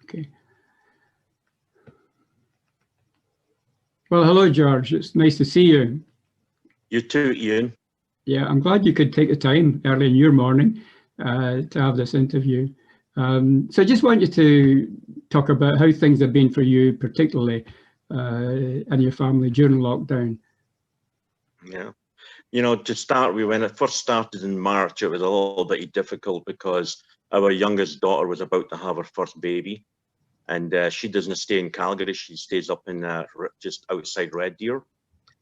Okay. Well, hello, George. It's nice to see you. You too, Ian. Yeah, I'm glad you could take the time early in your morning to have this interview. So I just want you to talk about how things have been for you, particularly and your family during lockdown. Yeah. You know, to start with, when it first started in March, it was a little bit difficult because our youngest daughter was about to have her first baby. And she doesn't stay in Calgary. She stays up in just outside Red Deer.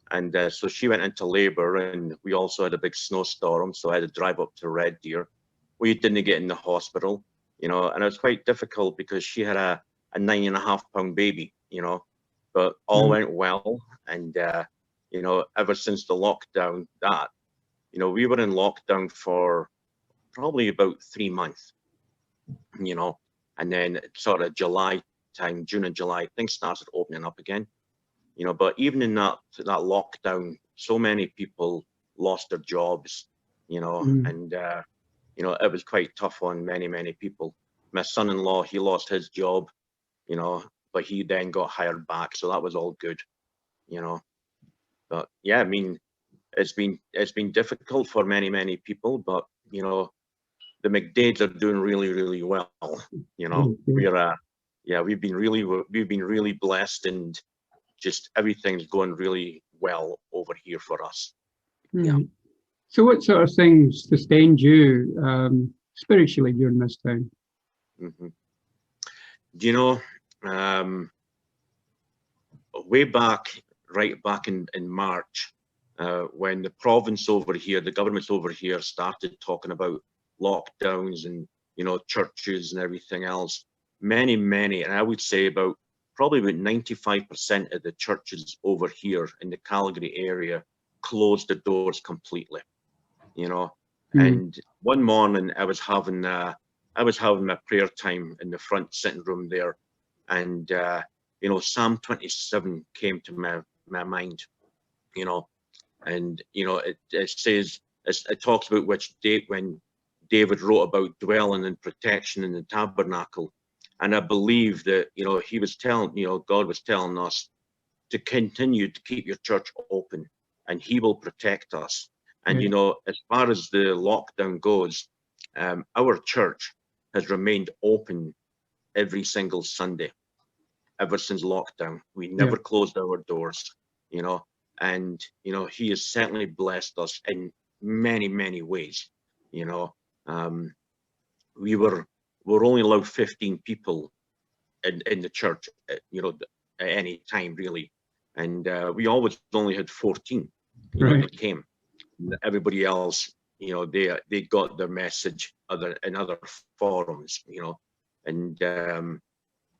And so she went into labor, and we also had a big snowstorm. So I had to drive up to Red Deer. We didn't get in the hospital, you know, and it was quite difficult because she had a 9.5-pound baby, you know, but all went well. And, you know, ever since the lockdown, you know, we were in lockdown for probably about 3 months, you know, and then sort of July time, June and July, things started opening up again, you know. But even in that lockdown, so many people lost their jobs, you know, and you know, it was quite tough on many people. My son-in-law, he lost his job, you know, but he then got hired back, so that was all good, you know. But yeah, I mean, it's been difficult for many people, but you know, the McDades are doing really well. You know, we're yeah, we've been really blessed, and just everything's going really well over here for us. Yeah. So what sort of things sustained you spiritually during this time? You know, way back, right back in March, when the province over here, the governments over here started talking about lockdowns and, you know, churches and everything else, many, and I would say probably about 95% of the churches over here in the Calgary area closed the doors completely, you know. And one morning I was having my prayer time in the front sitting room there, and you know, Psalm 27 came to my mind, you know, and you know, it says, it talks about when David wrote about dwelling and protection in the tabernacle. And I believe that, you know, he was telling, you know, God was telling us to continue to keep your church open, and he will protect us. And, you know, as far as the lockdown goes, our church has remained open every single Sunday ever since lockdown. We never closed our doors, you know, and, you know, he has certainly blessed us in many ways, you know. We're only allowed 15 people in the church, you know, at any time really, and we always only had 14, you know, that came. Everybody else, you know, they got their message in other forums, you know, and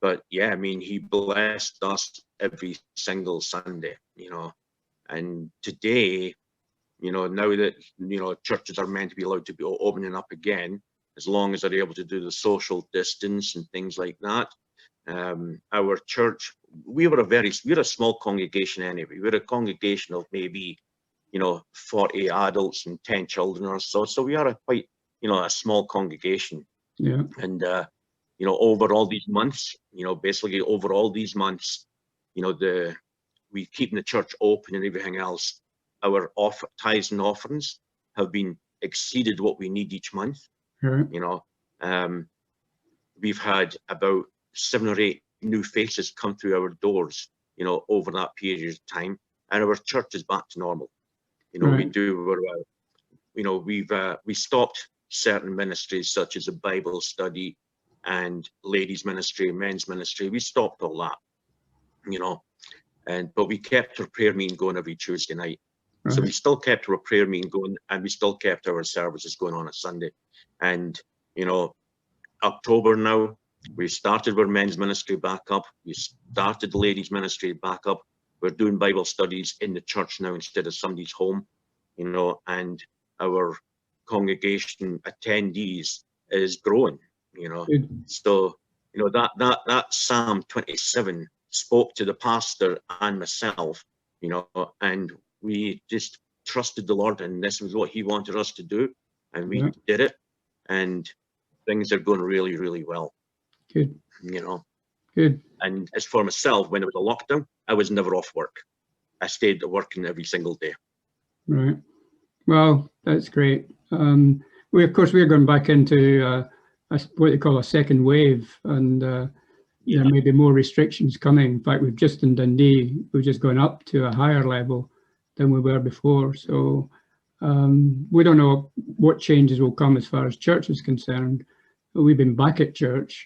but yeah, I mean, he blessed us every single Sunday, you know. And today, you know, now that, you know, churches are meant to be allowed to be opening up again, as long as they're able to do the social distance and things like that. Our church, we're a small congregation anyway. We're a congregation of maybe, you know, 40 adults and 10 children or so. So we are a quite, you know, a small congregation. Yeah. And you know, over all these months, you know, basically over all these months, you know, we keeping the church open and everything else. Our tithes and offerings have been exceeded what we need each month. You know, we've had about 7 or 8 new faces come through our doors, you know, over that period of time, and our church is back to normal. You know, you know, we stopped certain ministries such as a Bible study and ladies ministry, men's ministry. We stopped all that, you know, but we kept our prayer meeting going every Tuesday night. So we still kept our prayer meeting going, and we still kept our services going on a Sunday. And, you know, October now, we started our men's ministry back up. We started the ladies ministry back up. We're doing Bible studies in the church now instead of somebody's home, you know, and our congregation attendees is growing, you know. So, you know, that Psalm 27 spoke to the pastor and myself, you know, and we just trusted the Lord, and this was what he wanted us to do, and we did it, and things are going really well. Good. You know. Good. And as for myself, when it was a lockdown, I was never off work. I stayed working every single day. Right. Well, that's great. Of course, we're going back into what they call a second wave, and there may be more restrictions coming. In fact, we've just in Dundee, we've just gone up to a higher level than we were before. So we don't know what changes will come as far as church is concerned. We've been back at church,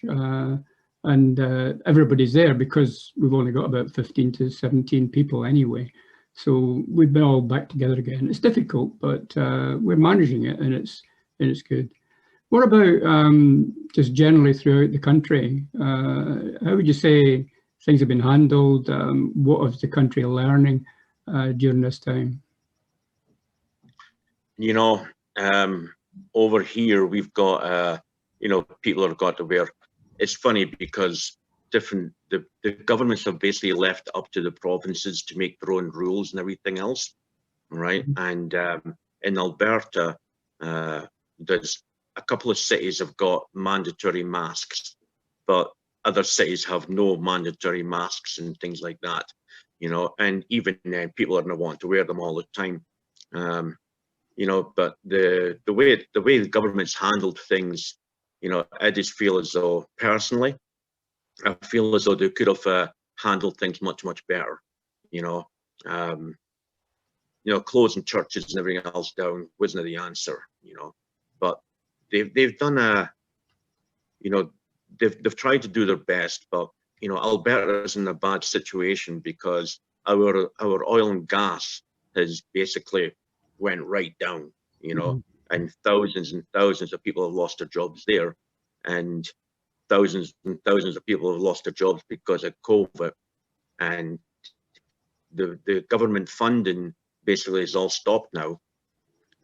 and everybody's there because we've only got about 15 to 17 people anyway. So we've been all back together again. It's difficult, but we're managing it, and it's good. What about just generally throughout the country? How would you say things have been handled? What is the country learning during this time? You know, over here we've got, you know, people have got to wear. It's funny because the governments have basically left up to the provinces to make their own rules and everything else, right? And in Alberta, there's a couple of cities have got mandatory masks, but other cities have no mandatory masks and things like that, you know. And even then, people are going to want to wear them all the time, you know. But the way the government's handled things, you know, I just feel as though personally, I feel as though they could have handled things much better, you know. You know, closing churches and everything else down wasn't the answer, you know. But they've done you know, they've tried to do their best. But you know, Alberta is in a bad situation because our oil and gas has basically went right down, you know, and thousands of people have lost their jobs there, and thousands of people have lost their jobs because of COVID, and the government funding basically is all stopped now,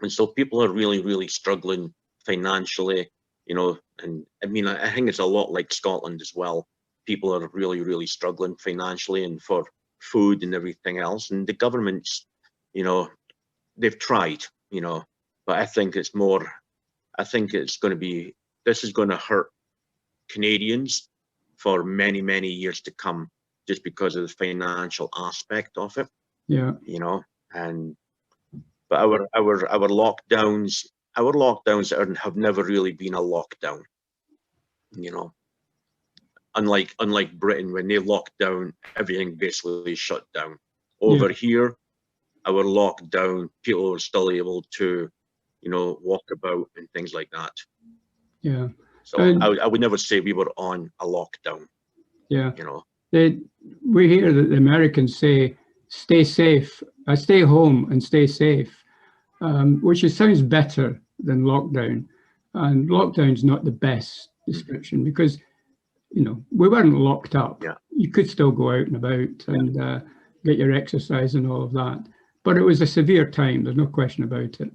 and so people are really struggling financially, you know. And I mean, I think it's a lot like Scotland as well. People are really struggling financially and for food and everything else, and the government's, you know, they've tried, you know, but I think it's more, I think it's going to be, this is going to hurt Canadians for many years to come, just because of the financial aspect of it. Yeah. You know, and but our lockdowns have never really been a lockdown. You know, unlike Britain, when they locked down, everything basically shut down. Over here, our lockdown, people were still able to, you know, walk about and things like that. Yeah. So I would never say we were on a lockdown. Yeah. You know, we hear that the Americans say, "Stay safe, stay home and stay safe," which sounds better than lockdown. And lockdown's not the best description because, you know, we weren't locked up. Yeah. You could still go out and about and get your exercise and all of that. But it was a severe time. There's no question about it.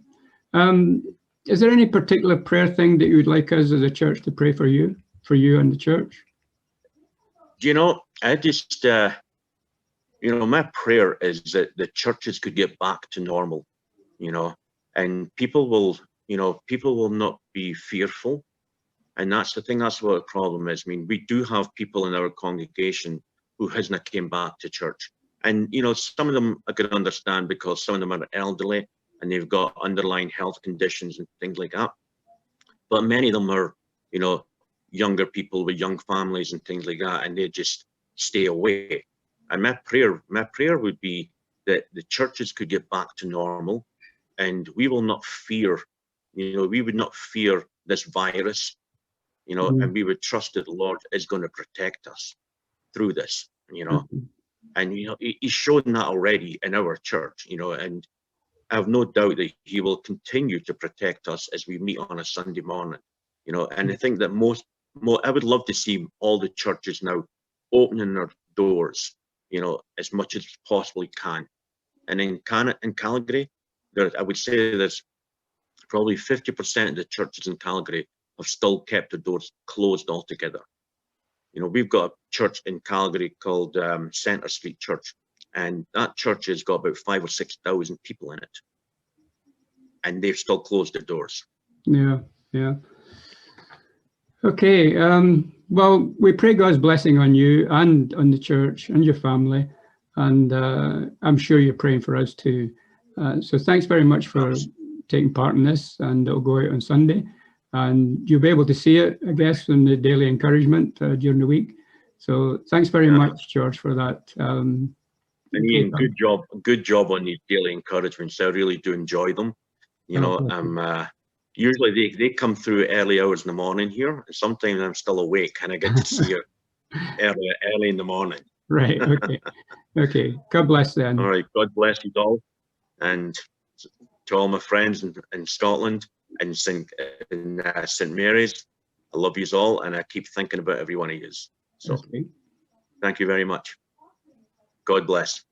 Is there any particular prayer thing that you would like us as a church to pray for you and the church? You know, I just, you know, my prayer is that the churches could get back to normal, you know, and people will, you know, people will not be fearful. And that's the thing, that's what the problem is. I mean, we do have people in our congregation who hasn't came back to church. And, you know, some of them I could understand because some of them are elderly and they've got underlying health conditions and things like that. But many of them are, you know, younger people with young families and things like that, and they just stay away. And my prayer would be that the churches could get back to normal, and we will not fear, you know, we would not fear this virus, you know, and we would trust that the Lord is going to protect us through this, you know. And, you know, he's shown that already in our church, you know, and I have no doubt that he will continue to protect us as we meet on a Sunday morning, you know. And I think that I would love to see all the churches now opening their doors, you know, as much as possibly can. And in Calgary, I would say there's probably 50% of the churches in Calgary have still kept their doors closed altogether. You know, we've got a church in Calgary called Centre Street Church, and that church has got about 5,000 or 6,000 people in it, and they've still closed their doors. Yeah. Okay. Well, we pray God's blessing on you and on the church and your family. And I'm sure you're praying for us too. So thanks very much for taking part in this, and it'll go out on Sunday. And you'll be able to see it, I guess, in the daily encouragement during the week. So thanks very much, George, for that. And Ian, good job on these daily encouragements. I really do enjoy them. You know, usually they come through early hours in the morning here. Sometimes I'm still awake and I get to see it early in the morning. Right. Okay. Okay. God bless then. All right. God bless you all, and to all my friends in Scotland and St. Mary's, I love you all, and I keep thinking about every one of you. So, thank you very much. God bless.